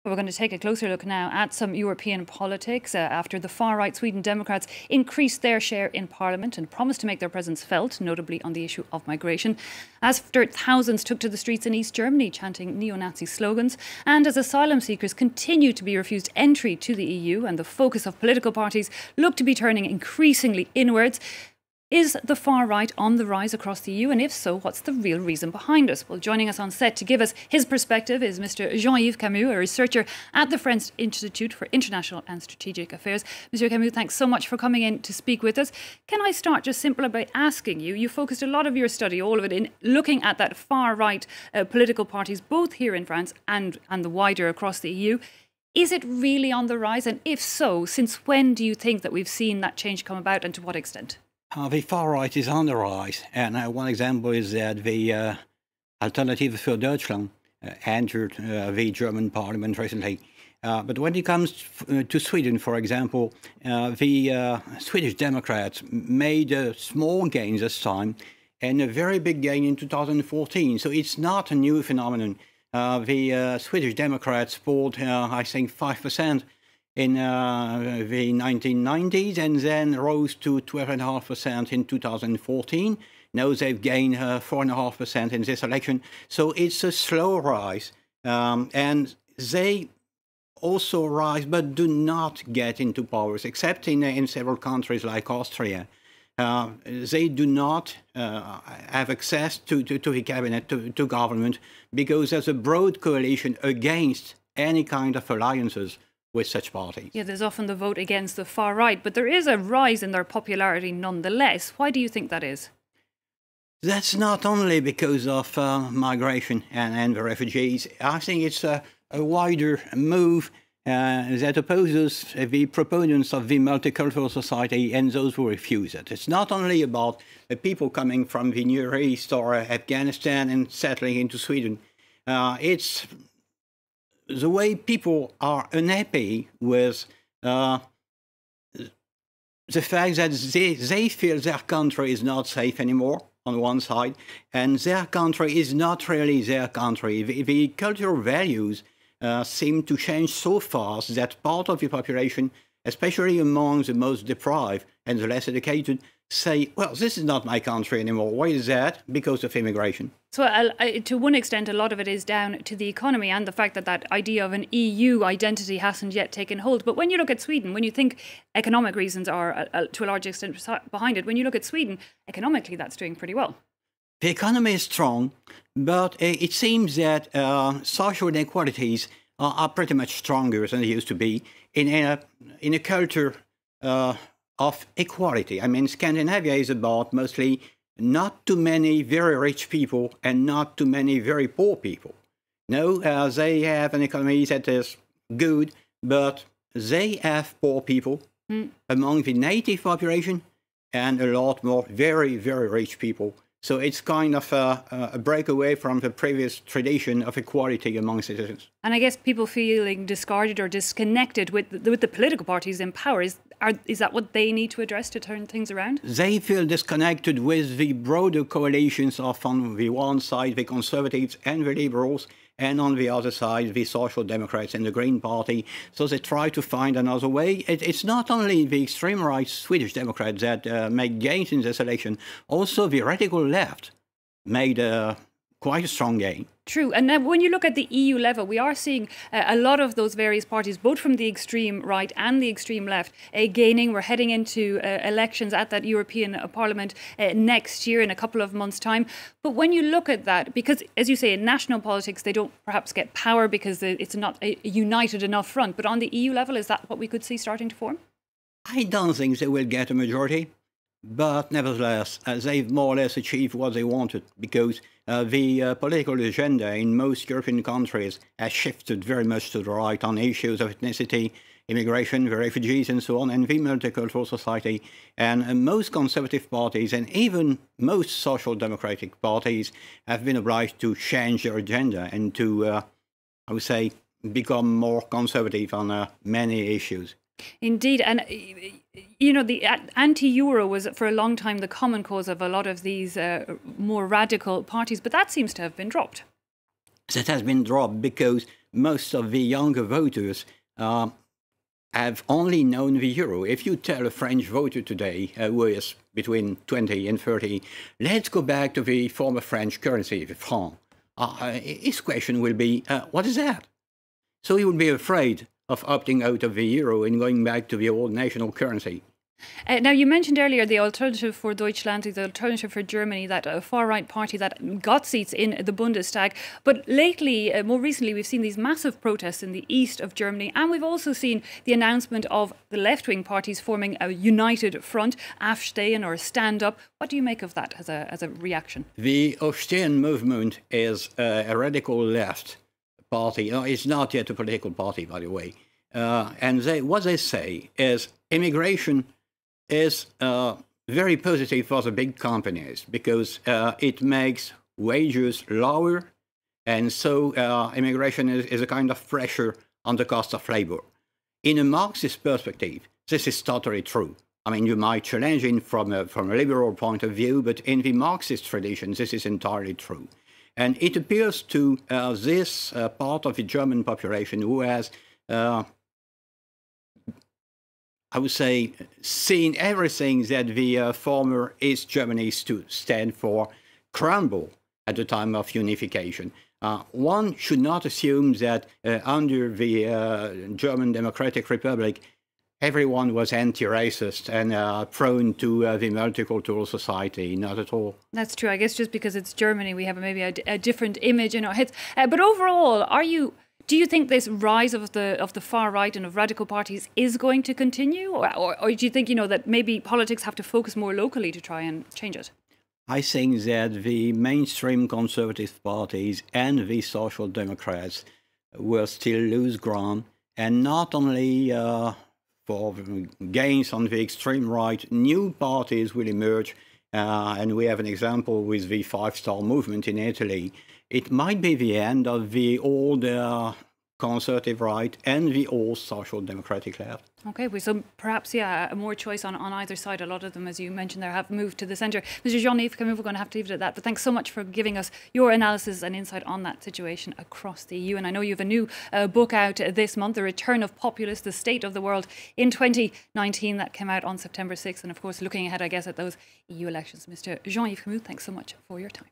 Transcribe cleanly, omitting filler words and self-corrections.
We're going to take a closer look now at some European politics after the far-right Sweden Democrats increased their share in Parliament and promised to make their presence felt, notably on the issue of migration. After thousands took to the streets in East Germany chanting neo-Nazi slogans, and as asylum seekers continue to be refused entry to the EU and the focus of political parties look to be turning increasingly inwards, is the far right on the rise across the EU? And if so, what's the real reason behind it? Well, joining us on set to give us his perspective is Mr. Jean-Yves Camus, a researcher at the French Institute for International and Strategic Affairs. Mr. Camus, thanks so much for coming in to speak with us. Can I start just simply by asking you, you focused a lot of your study, all of it, in looking at that far right political parties, both here in France and the wider across the EU. Is it really on the rise? And if so, since when do you think that we've seen that change come about, and to what extent? The far right is on the rise, and one example is that the Alternative for Deutschland entered the German parliament recently. But when it comes to Sweden, for example, the Swedish Democrats made a small gain this time and a very big gain in 2014. So it's not a new phenomenon. The Swedish Democrats polled, I think, 5% in the 1990s, and then rose to 12.5% in 2014. Now they've gained 4.5% in this election. So it's a slow rise. And they also rise, but do not get into powers, except in several countries like Austria. They do not have access to the cabinet, to government, because there's a broad coalition against any kind of alliances with such parties. Yeah, there's often the vote against the far right, but there is a rise in their popularity nonetheless. Why do you think that is? That's not only because of migration and the refugees. I think it's a wider move that opposes the proponents of the multicultural society and those who refuse it. It's not only about the people coming from the Near East or Afghanistan and settling into Sweden. It's the way people are unhappy with the fact that they feel their country is not safe anymore, on one side, and their country is not really their country. The cultural values seem to change so fast that part of the population, especially among the most deprived and the less educated, say, well, this is not my country anymore. Why is that? Because of immigration. So to one extent, a lot of it is down to the economy and the fact that that idea of an EU identity hasn't yet taken hold. But when you look at Sweden, when you think economic reasons are to a large extent behind it, when you look at Sweden, economically, that's doing pretty well. The economy is strong, but it seems that social inequalities are pretty much stronger than they used to be in a culture of equality. I mean, Scandinavia is about mostly not too many very rich people and not too many very poor people. No, they have an economy that is good, but they have poor people among the native population and a lot more very, very rich people. So it's kind of a breakaway from the previous tradition of equality among citizens. And I guess people feeling discarded or disconnected with the political parties in power, is that what they need to address to turn things around? They feel disconnected with the broader coalitions of, on the one side, the Conservatives and the Liberals, and on the other side, the Social Democrats and the Green Party. So they try to find another way. It's not only the extreme right Swedish Democrats that make gains in this election, also the radical left made quite a strong gain. True. And now when you look at the EU level, we are seeing a lot of those various parties, both from the extreme right and the extreme left, gaining. We're heading into elections at that European Parliament next year in a couple of months' time. But when you look at that, because, as you say, in national politics, they don't perhaps get power because it's not a united enough front. But on the EU level, is that what we could see starting to form? I don't think they will get a majority. But nevertheless, they've more or less achieved what they wanted, because the political agenda in most European countries has shifted very much to the right on issues of ethnicity, immigration, the refugees and so on, and the multicultural society. And most conservative parties and even most social democratic parties have been obliged to change their agenda and to, I would say, become more conservative on many issues. Indeed. And, you know, the anti-Euro was for a long time the common cause of a lot of these more radical parties, but that seems to have been dropped. that has been dropped because most of the younger voters have only known the euro. If you tell a French voter today who is between 20 and 30, let's go back to the former French currency, the franc, his question will be, what is that? So he would be afraid of opting out of the euro and going back to the old national currency. Now, you mentioned earlier the Alternative for Deutschland, the Alternative for Germany, that far-right party that got seats in the Bundestag. But lately, more recently, we've seen these massive protests in the east of Germany. And we've also seen the announcement of the left-wing parties forming a united front, Aufstehen or Stand Up. What do you make of that as a reaction? The Austrian movement is a radical left party. It's not yet a political party, by the way. And what they say is immigration is very positive for the big companies because it makes wages lower, and so immigration is a kind of pressure on the cost of labor. In a Marxist perspective, this is totally true. I mean, you might challenge it from a liberal point of view, but in the Marxist tradition, this is entirely true. And it appears to this part of the German population who has I would say, seeing everything that the former East Germany stand for crumble at the time of unification. One should not assume that under the German Democratic Republic, everyone was anti-racist and prone to the multicultural society. Not at all. That's true. I guess just because it's Germany, we have maybe a different image in our heads. But overall, do you think this rise of the far right and of radical parties is going to continue, or do you think that maybe politics have to focus more locally to try and change it? I think that the mainstream conservative parties and the Social Democrats will still lose ground, and not only for gains on the extreme right, new parties will emerge, and we have an example with the Five-Star Movement in Italy. It might be the end of the old conservative right and the old social democratic left. Okay, so perhaps, more choice on either side. A lot of them, as you mentioned there, have moved to the centre. Mr. Jean-Yves Camus, we're going to have to leave it at that. But thanks so much for giving us your analysis and insight on that situation across the EU. And I know you have a new book out this month, The Return of Populists, The State of the World in 2019, that came out on September 6th. And of course, looking ahead, I guess, at those EU elections. Mr. Jean-Yves Camus, thanks so much for your time.